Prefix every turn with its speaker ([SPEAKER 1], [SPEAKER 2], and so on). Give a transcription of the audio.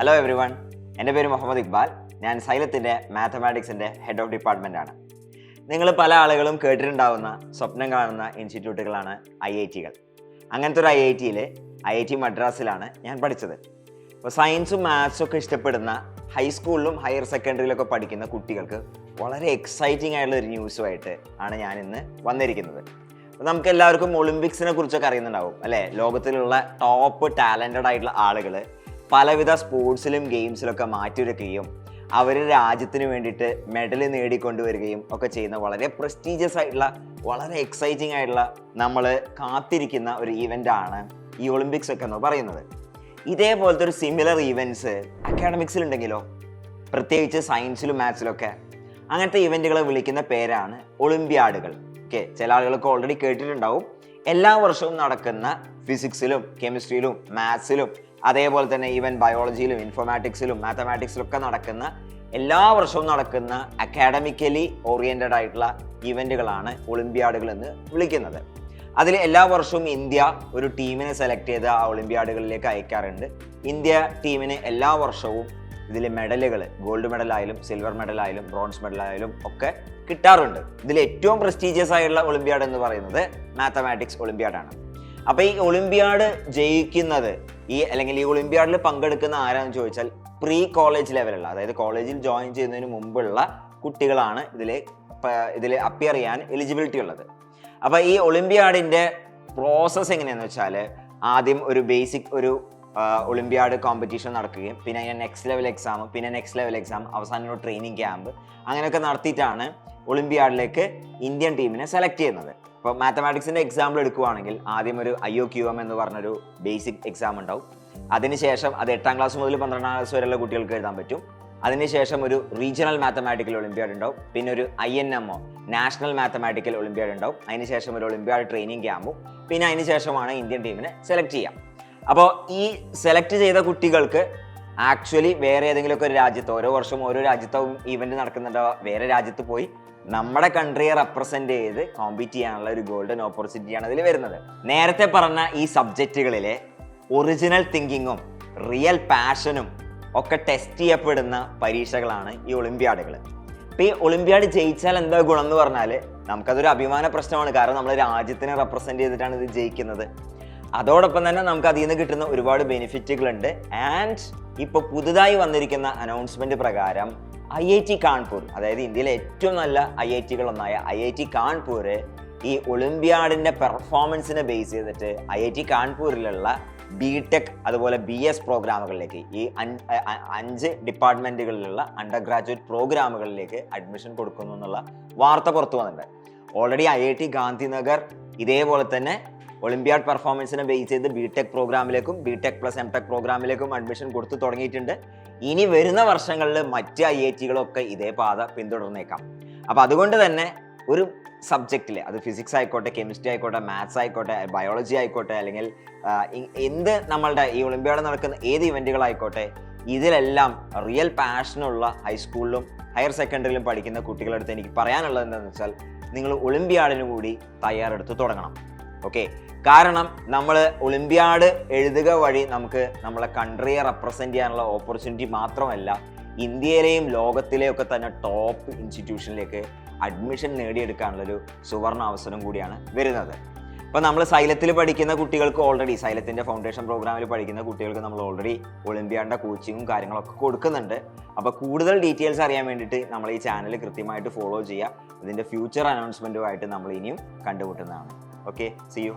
[SPEAKER 1] Hello every one, എൻ്റെ പേര് മുഹമ്മദ് ഇക്ബാൽ. ഞാൻ സൈലത്തിൻ്റെ മാത്തമാറ്റിക്സിൻ്റെ ഹെഡ് ഓഫ് ഡിപ്പാർട്ട്മെൻറ്റാണ്. നിങ്ങൾ പല ആളുകളും കേട്ടിട്ടുണ്ടാവുന്ന സ്വപ്നം കാണുന്ന ഇൻസ്റ്റിറ്റ്യൂട്ടുകളാണ് IIT-കൾ. അങ്ങനത്തെ ഒരു IIT മദ്രാസിലാണ് ഞാൻ പഠിച്ചത്. അപ്പോൾ സയൻസും മാത്സും ഒക്കെ ഇഷ്ടപ്പെടുന്ന ഹൈസ്കൂളിലും ഹയർ സെക്കൻഡറിയിലൊക്കെ പഠിക്കുന്ന കുട്ടികൾക്ക് വളരെ എക്സൈറ്റിംഗ് ആയിട്ടുള്ള ഒരു ന്യൂസുമായിട്ട് ആണ് ഞാൻ ഇന്ന് വന്നിരിക്കുന്നത്. അപ്പോൾ നമുക്ക് എല്ലാവർക്കും ഒളിമ്പിക്സിനെ കുറിച്ചൊക്കെ അറിയുന്നുണ്ടാവും അല്ലേ? ലോകത്തിലുള്ള ടോപ്പ് ടാലൻറ്റഡ് ആയിട്ടുള്ള ആളുകൾ പലവിധ സ്പോർട്സിലും ഗെയിംസിലൊക്കെ മാറ്റിവെക്കുകയും അവർ രാജ്യത്തിന് വേണ്ടിയിട്ട് മെഡൽ നേടിക്കൊണ്ടുവരികയും ഒക്കെ ചെയ്യുന്ന വളരെ പ്രസ്റ്റീജിയസ് ആയിട്ടുള്ള വളരെ എക്സൈറ്റിംഗ് ആയിട്ടുള്ള നമ്മൾ കാത്തിരിക്കുന്ന ഒരു ഈവൻ്റാണ് ഈ ഒളിമ്പിക്സ് ഒക്കെ എന്ന് പറയുന്നത്. ഇതേപോലത്തെ ഒരു സിമിലർ ഈവൻറ്റ്സ് അക്കാഡമിക്സിലുണ്ടെങ്കിലോ, പ്രത്യേകിച്ച് സയൻസിലും മാത്സിലൊക്കെ അങ്ങനത്തെ ഇവൻറ്റുകളെ വിളിക്കുന്ന പേരാണ് ഒളിമ്പ്യാഡുകൾ. ഓക്കെ, ചില ആളുകൾക്ക് ഓൾറെഡി കേട്ടിട്ടുണ്ടാവും. എല്ലാ വർഷവും നടക്കുന്ന ഫിസിക്സിലും കെമിസ്ട്രിയിലും മാത്സിലും അതേപോലെ തന്നെ ഈവൻ ബയോളജിയിലും ഇൻഫോർമാറ്റിക്സിലും മാത്തമാറ്റിക്സിലും ഒക്കെ നടക്കുന്ന എല്ലാ വർഷവും നടക്കുന്ന അക്കാഡമിക്കലി ഓറിയൻറ്റഡ് ആയിട്ടുള്ള ഇവൻറ്റുകളാണ് ഒളിമ്പ്യാഡുകൾ എന്ന് വിളിക്കുന്നത്. അതിൽ എല്ലാ വർഷവും ഇന്ത്യ ഒരു ടീമിനെ സെലക്ട് ചെയ്ത് ആ ഒളിമ്പ്യാഡുകളിലേക്ക് അയക്കാറുണ്ട്. ഇന്ത്യ ടീമിന് എല്ലാ വർഷവും ഇതിൽ മെഡലുകൾ, ഗോൾഡ് മെഡലായാലും സിൽവർ മെഡലായാലും ബ്രോൺസ് മെഡലായാലും ഒക്കെ കിട്ടാറുണ്ട്. ഇതിൽ ഏറ്റവും പ്രസ്റ്റീജിയസ് ആയിട്ടുള്ള ഒളിമ്പ്യാഡ് എന്ന് പറയുന്നത് മാത്തമാറ്റിക്സ് ഒളിമ്പ്യാഡാണ്. അപ്പോൾ ഈ ഒളിമ്പ്യാഡ് ജയിക്കുന്നത് അല്ലെങ്കിൽ ഈ ഒളിമ്പ്യാഡിൽ പങ്കെടുക്കുന്ന ആരാന്ന് ചോദിച്ചാൽ പ്രീ കോളേജ് ലെവലുള്ള, അതായത് കോളേജിൽ ജോയിൻ ചെയ്യുന്നതിന് മുമ്പുള്ള കുട്ടികളാണ് ഇതിൽ അപ്പിയർ ചെയ്യാൻ എലിജിബിലിറ്റി ഉള്ളത്. അപ്പോൾ ഈ ഒളിമ്പ്യാഡിൻ്റെ പ്രോസസ്സ് എങ്ങനെയാണെന്ന് വെച്ചാൽ ആദ്യം ഒരു ബേസിക് ഒരു ഒളിമ്പ്യാഡ് കോമ്പറ്റീഷൻ നടക്കുകയും പിന്നെ അതിൻ്റെ നെക്സ്റ്റ് ലെവൽ എക്സാം, പിന്നെ നെക്സ്റ്റ് ലെവൽ എക്സാം, അവസാനം ഒരു ട്രെയിനിങ് ക്യാമ്പ്, അങ്ങനെയൊക്കെ നടത്തിയിട്ടാണ് ഒളിമ്പ്യാഡിലേക്ക് ഇന്ത്യൻ ടീമിനെ സെലക്ട് ചെയ്യുന്നത്. ഇപ്പോൾ മാത്തമാറ്റിക്സിൻ്റെ എക്സാമ്പിൾ എടുക്കുകയാണെങ്കിൽ ആദ്യം ഒരു IOQM എന്ന് പറഞ്ഞൊരു ബേസിക് എക്സാം ഉണ്ടാവും. അതിനുശേഷം അത് 8ാം ക്ലാസ് മുതൽ 12ാം ക്ലാസ് വരെയുള്ള കുട്ടികൾക്ക് എഴുതാൻ പറ്റും. അതിനുശേഷം ഒരു റീജിയണൽ മാത്തമാറ്റിക്കൽ ഒളിമ്പ്യാഡ് ഉണ്ടാവും. പിന്നെ ഒരു INMO നാഷണൽ മാത്തമാറ്റിക്കൽ ഒളിമ്പ്യാഡ് ഉണ്ടാവും. അതിനുശേഷം ഒരു ഒളിമ്പ്യാഡ് ട്രെയിനിങ് ക്യാമ്പും, പിന്നെ അതിനുശേഷമാണ് ഇന്ത്യൻ ടീമിനെ സെലക്ട് ചെയ്യുക. അപ്പോൾ ഈ സെലക്ട് ചെയ്ത കുട്ടികൾക്ക് ആക്ച്വലി വേറെ ഏതെങ്കിലുമൊക്കെ ഒരു രാജ്യത്ത്, ഓരോ വർഷവും ഓരോ രാജ്യത്തും ഈവൻറ്റ് നടക്കുന്നുണ്ടാവുക, വേറെ രാജ്യത്ത് പോയി നമ്മുടെ കൺട്രിയെ റെപ്രസെന്റ് ചെയ്ത് കോമ്പീറ്റ് ചെയ്യാനുള്ള ഒരു ഗോൾഡൻ ഓപ്പർച്യൂണിറ്റിയാണ് അതിൽ വരുന്നത്. നേരത്തെ പറഞ്ഞ ഈ സബ്ജക്റ്റുകളിലെ ഒറിജിനൽ തിങ്കിങ്ങും റിയൽ പാഷനും ഒക്കെ ടെസ്റ്റ് ചെയ്യപ്പെടുന്ന പരീക്ഷകളാണ് ഈ ഒളിമ്പ്യാഡുകൾ. അപ്പോൾ ഈ ഒളിമ്പ്യാഡ് ജയിച്ചാൽ എന്താ ഗുണം എന്ന് പറഞ്ഞാൽ നമുക്കതൊരു അഭിമാന പ്രശ്നമാണ്. കാരണം നമ്മൾ രാജ്യത്തിനെ റെപ്രസെന്റ് ചെയ്തിട്ടാണ് ഇത് ജയിക്കുന്നത്. അതോടൊപ്പം തന്നെ നമുക്ക് അതിൽ നിന്ന് കിട്ടുന്ന ഒരുപാട് ബെനിഫിറ്റുകളുണ്ട്. ആൻഡ് ഇപ്പോൾ പുതുതായി വന്നിരിക്കുന്ന അനൗൺസ്മെന്റ് പ്രകാരം IIT കാൺപൂർ, അതായത് ഇന്ത്യയിലെ ഏറ്റവും നല്ല IIT-കളൊന്നായ IIT കാൺപൂർ ഈ ഒളിമ്പ്യാഡിൻ്റെ പെർഫോമൻസിനെ ബേസ് ചെയ്തിട്ട് IIT കാൺപൂരിലുള്ള BTech അതുപോലെ BS പ്രോഗ്രാമുകളിലേക്ക്, ഈ 5 ഡിപ്പാർട്ട്മെൻറ്റുകളിലുള്ള അണ്ടർ ഗ്രാജുവേറ്റ് പ്രോഗ്രാമുകളിലേക്ക് അഡ്മിഷൻ കൊടുക്കുന്നു എന്നുള്ള വാർത്ത പുറത്തു വന്നിട്ടുണ്ട്. ഓൾറെഡി IIT ഗാന്ധിനഗർ ഇതേപോലെ തന്നെ ഒളിമ്പ്യാഡ് പെർഫോമൻസിനെ ബേസ് ചെയ്ത് BTech പ്രോഗ്രാമിലേക്കും BTech+MTech പ്രോഗ്രാമിലേക്കും അഡ്മിഷൻ കൊടുത്തു തുടങ്ങിയിട്ടുണ്ട്. ഇനി വരുന്ന വർഷങ്ങളിൽ മറ്റ് IIT-കളൊക്കെ ഇതേ പാത പിന്തുടർന്നേക്കാം. അപ്പോൾ അതുകൊണ്ട് തന്നെ ഒരു സബ്ജക്റ്റിൽ, അത് ഫിസിക്സ് ആയിക്കോട്ടെ, കെമിസ്ട്രി ആയിക്കോട്ടെ, മാത്സ് ആയിക്കോട്ടെ, ബയോളജി ആയിക്കോട്ടെ, അല്ലെങ്കിൽ എന്ത് നമ്മളുടെ ഈ ഒളിമ്പ്യാഡ് നടക്കുന്ന ഏത് ഇവൻറ്റുകളായിക്കോട്ടെ, ഇതിലെല്ലാം റിയൽ പാഷനുള്ള ഹൈസ്കൂളിലും ഹയർ സെക്കൻഡറിയിലും പഠിക്കുന്ന കുട്ടികളുടെ അടുത്ത് എനിക്ക് പറയാനുള്ളത് എന്താണെന്ന് വെച്ചാൽ നിങ്ങൾ ഒളിമ്പ്യാഡിന് കൂടി തയ്യാറെടുത്ത് തുടങ്ങണം. ഓക്കെ, കാരണം നമ്മൾ ഒളിമ്പ്യാഡ് എഴുതുക വഴി നമുക്ക് നമ്മളെ കൺട്രിയെ റെപ്രസെന്റ് ചെയ്യാനുള്ള ഓപ്പർച്യൂണിറ്റി മാത്രമല്ല, ഇന്ത്യയിലെയും ലോകത്തിലെയും ഒക്കെ തന്നെ ടോപ്പ് ഇൻസ്റ്റിറ്റ്യൂഷനിലേക്ക് അഡ്മിഷൻ നേടിയെടുക്കാനുള്ളൊരു സുവർണ അവസരം കൂടിയാണ് വരുന്നത്. അപ്പോൾ നമ്മൾ സൈലത്തിൽ പഠിക്കുന്ന കുട്ടികൾക്ക് ഓൾറെഡി, സൈലത്തിൻ്റെ ഫൗണ്ടേഷൻ പ്രോഗ്രാമിൽ പഠിക്കുന്ന കുട്ടികൾക്ക് നമ്മൾ ഓൾറെഡി ഒളിമ്പ്യാഡിൻ്റെ കോച്ചിങ്ങും കാര്യങ്ങളൊക്കെ കൊടുക്കുന്നുണ്ട്. അപ്പോൾ കൂടുതൽ ഡീറ്റെയിൽസ് അറിയാൻ വേണ്ടിയിട്ട് നമ്മൾ ഈ ചാനൽ കൃത്യമായിട്ട് ഫോളോ ചെയ്യുക. ഇതിൻ്റെ ഫ്യൂച്ചർ അനൗൺസ്മെൻറ്റുമായിട്ട് നമ്മൾ ഇനിയും കണ്ടുമുട്ടുന്നതാണ്. Okay, see you.